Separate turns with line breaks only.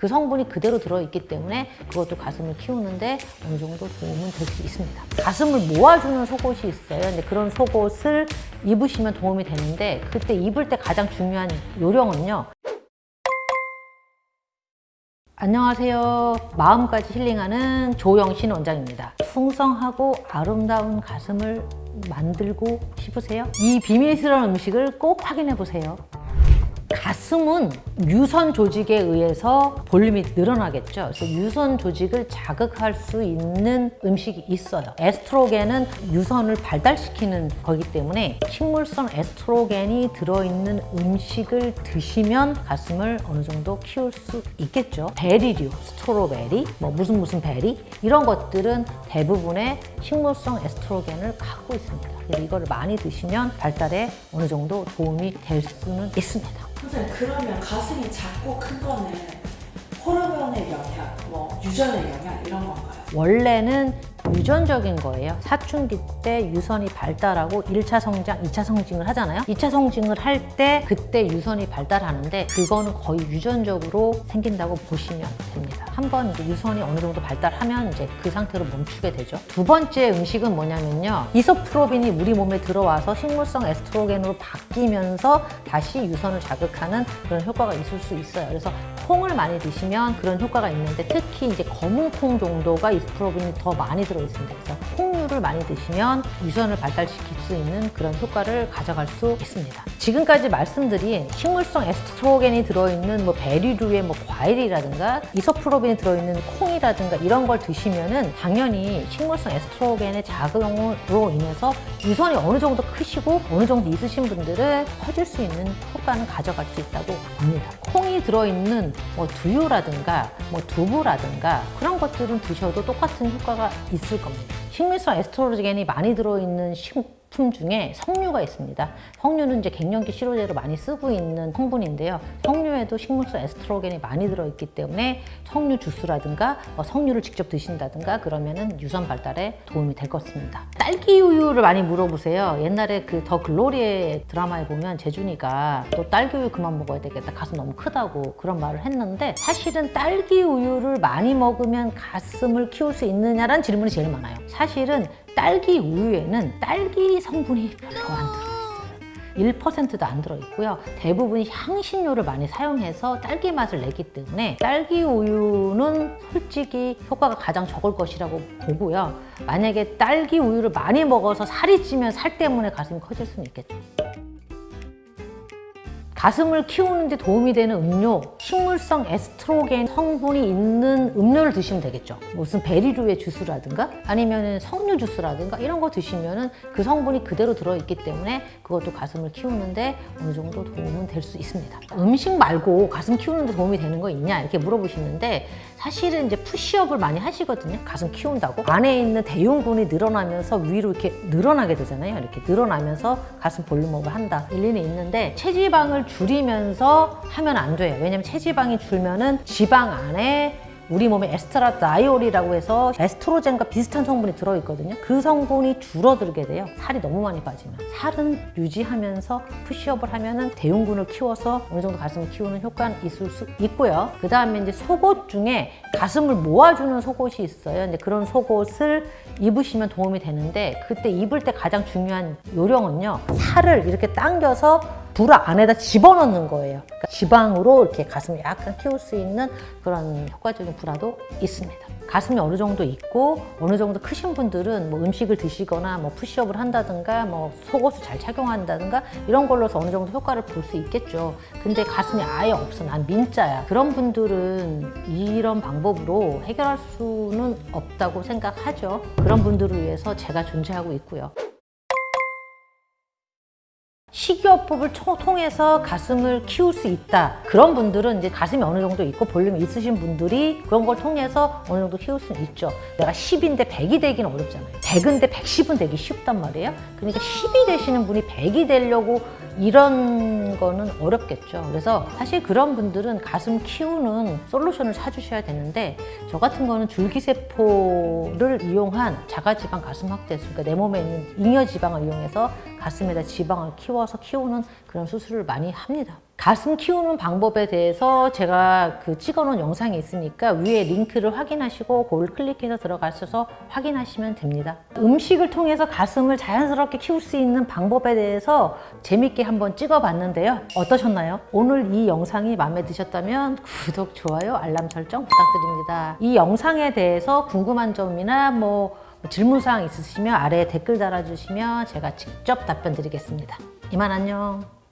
그 성분이 그대로 들어있기 때문에 그것도 가슴을 키우는데 어느 정도 도움은 될 수 있습니다. 가슴을 모아주는 속옷이 있어요. 근데 그런 속옷을 입으시면 도움이 되는데 그때 입을 때 가장 중요한 요령은요. 안녕하세요. 마음까지 힐링하는 조영신 원장입니다. 풍성하고 아름다운 가슴을 만들고 싶으세요? 이 비밀스러운 음식을 꼭 확인해 보세요. 가슴은 유선 조직에 의해서 볼륨이 늘어나겠죠. 그래서 유선 조직을 자극할 수 있는 음식이 있어요. 에스트로겐은 유선을 발달시키는 거기 때문에 식물성 에스트로겐이 들어있는 음식을 드시면 가슴을 어느 정도 키울 수 있겠죠. 베리류, 스트로베리, 무슨 베리 이런 것들은 대부분의 식물성 에스트로겐을 갖고 있습니다. 그래서 이거를 많이 드시면 발달에 어느 정도 도움이 될 수는 있습니다.
선생님, 그러면 가슴이 작고 큰 거는 호르몬의 영향, 유전의 영향 이런 건가요?
원래는 유전적인 거예요. 사춘기 때 유선이 발달하고 1차 성장, 2차 성징을 하잖아요. 2차 성징을 할 때 그때 유선이 발달하는데 그거는 거의 유전적으로 생긴다고 보시면 됩니다. 한번 이제 유선이 어느 정도 발달하면 이제 그 상태로 멈추게 되죠. 두 번째 음식은 뭐냐면요. 이소프로빈이 우리 몸에 들어와서 식물성 에스트로겐으로 바뀌면서 다시 유선을 자극하는 그런 효과가 있을 수 있어요. 그래서 콩을 많이 드시면 그런 효과가 있는데 특히 이제 검은 콩 정도가 이소프로빈이 더 많이 들어있습니다. 그래서 콩류를 많이 드시면 유선을 발달시킬 수 있는 그런 효과를 가져갈 수 있습니다. 지금까지 말씀드린 식물성 에스트로겐이 들어있는 베리류의 과일이라든가 이소프로빈이 들어있는 콩이라든가 이런 걸 드시면은 당연히 식물성 에스트로겐의 작용으로 인해서 유선이 어느 정도 크시고 어느 정도 있으신 분들은 커질 수 있는 효과는 가져갈 수 있다고 봅니다. 콩이 들어있는 두유라든가 두부라든가 그런 것들은 드셔도 똑같은 효과가 있을 겁니다. 식물성 에스트로겐이 많이 들어있는 식품 중에 석류가 있습니다. 석류는 이제 갱년기 치료제로 많이 쓰고 있는 성분인데요. 석류에도 식물성 에스트로겐이 많이 들어있기 때문에 석류 주스라든가 석류를 직접 드신다든가 그러면은 유선 발달에 도움이 될 것 같습니다. 딸기 우유를 많이 물어보세요. 옛날에 그 더 글로리의 드라마에 보면 재준이가 너 딸기 우유 그만 먹어야 되겠다. 가슴 너무 크다고 그런 말을 했는데 사실은 딸기 우유를 많이 먹으면 가슴을 키울 수 있느냐라는 질문이 제일 많아요. 사실은 딸기 우유에는 딸기 성분이 별로 안 들어있어요. 1%도 안 들어있고요. 대부분이 향신료를 많이 사용해서 딸기 맛을 내기 때문에 딸기 우유는 솔직히 효과가 가장 적을 것이라고 보고요. 만약에 딸기 우유를 많이 먹어서 살이 찌면 살 때문에 가슴이 커질 수는 있겠죠. 가슴을 키우는 데 도움이 되는 음료, 식물성 에스트로겐 성분이 있는 음료를 드시면 되겠죠. 무슨 베리류의 주스라든가 아니면 석류 주스라든가 이런 거 드시면은 그 성분이 그대로 들어있기 때문에 그것도 가슴을 키우는데 어느 정도 도움은 될 수 있습니다. 음식 말고 가슴 키우는 데 도움이 되는 거 있냐 이렇게 물어보시는데 사실은 이제 푸시업을 많이 하시거든요. 가슴 키운다고. 안에 있는 대흉근이 늘어나면서 위로 이렇게 늘어나게 되잖아요. 이렇게 늘어나면서 가슴 볼륨업을 한다. 일리는 있는데 체지방을 줄이면서 하면 안 돼요. 왜냐면 체지방이 줄면은 지방 안에 우리 몸에 에스트라다이올이라고 해서 에스트로겐과 비슷한 성분이 들어있거든요. 그 성분이 줄어들게 돼요. 살이 너무 많이 빠지면. 살은 유지하면서 푸시업을 하면은 대흉근을 키워서 어느 정도 가슴을 키우는 효과는 있을 수 있고요. 그 다음에 이제 속옷 중에 가슴을 모아주는 속옷이 있어요. 근데 그런 속옷을 입으시면 도움이 되는데 그때 입을 때 가장 중요한 요령은요. 살을 이렇게 당겨서 브라 안에다 집어넣는 거예요. 그러니까 지방으로 이렇게 가슴을 약간 키울 수 있는 그런 효과적인 브라도 있습니다. 가슴이 어느 정도 있고 어느 정도 크신 분들은 음식을 드시거나 푸시업을 한다든가 속옷을 잘 착용한다든가 이런 걸로서 어느 정도 효과를 볼 수 있겠죠. 근데 가슴이 아예 없어. 난 민자야. 그런 분들은 이런 방법으로 해결할 수는 없다고 생각하죠. 그런 분들을 위해서 제가 존재하고 있고요. 식이요법을 통해서 가슴을 키울 수 있다. 그런 분들은 이제 가슴이 어느 정도 있고 볼륨이 있으신 분들이 그런 걸 통해서 어느 정도 키울 수는 있죠. 내가 10인데 100이 되기는 어렵잖아요. 100인데 110은 되기 쉽단 말이에요. 그러니까 10이 되시는 분이 100이 되려고 이런 거는 어렵겠죠. 그래서 사실 그런 분들은 가슴 키우는 솔루션을 사주셔야 되는데 저 같은 거는 줄기세포를 이용한 자가지방 가슴 확대술, 그러니까 내 몸에 있는 잉여지방을 이용해서 가슴에다 지방을 키워 키워서 키우는 그런 수술을 많이 합니다. 가슴 키우는 방법에 대해서 제가 찍어놓은 영상이 있으니까 위에 링크를 확인하시고 그걸 클릭해서 들어가셔서 확인하시면 됩니다. 음식을 통해서 가슴을 자연스럽게 키울 수 있는 방법에 대해서 재밌게 한번 찍어봤는데요. 어떠셨나요? 오늘 이 영상이 마음에 드셨다면 구독, 좋아요, 알람 설정 부탁드립니다. 이 영상에 대해서 궁금한 점이나 질문사항 있으시면 아래에 댓글 달아주시면 제가 직접 답변 드리겠습니다. 이만 안녕.